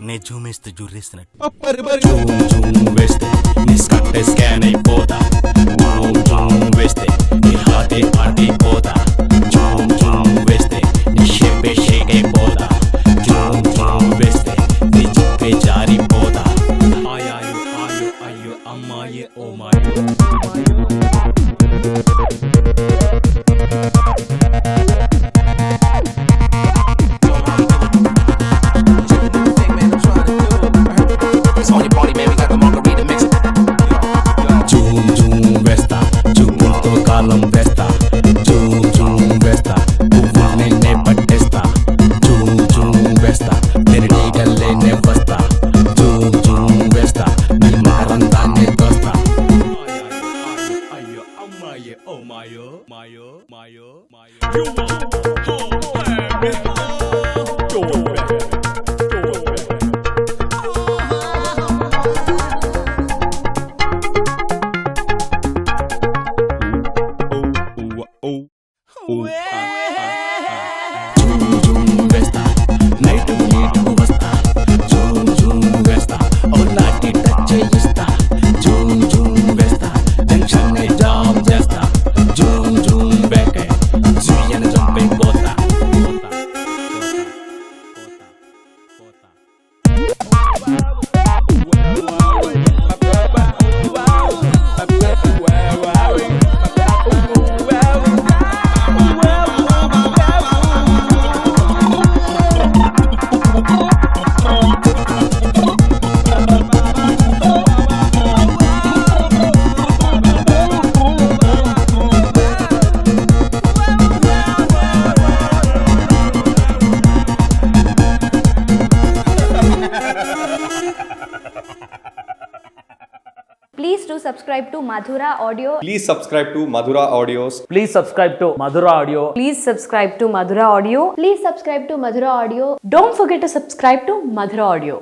నే జూమేస్తే జుర్రేస్తున్నట్టు జూమ్ వేస్తే నీ స్కట్టే స్కాన్ అయిపోతా జూమ్ వేస్తే నీ హార్టే ఆడిపోతా జూమ్ వేస్తే నీ షేపే షేక్ అయిపోతా జూమ్ వేస్తే నీ చిప్పే జారిపోతా ఆయాయో ఆయో అయ్యో అమ్మాయే ఓ మాయో కాలం వేస్తా జూమ్ వేస్తా పువ్వునే పట్టేస్తా జూమ్ వేస్తా తెరడీగల్లేనే వస్తా జూమ్ వేస్తా నీ మారంతానే తోస్తా అయ్యో అమ్మాయే ఓ మాయో మాయో మాయో మాయో జూమ్ వేస్తా నైట్ నీటు వస్తా జూమ్ వేస్తా ఓ నాటి టచ్ చేయిస్తా జూమ్ వేస్తా జంక్షన్ ని జామ్ చేస్తా జూమ్ బేకే జూయన జంపే పోతా Please do subscribe to Madhura Audio. Please subscribe to Madhura Audios. Please subscribe to Madhura Audio. Please subscribe to Madhura Audio. Please subscribe to Madhura Audio. Don't forget to subscribe to Madhura Audio.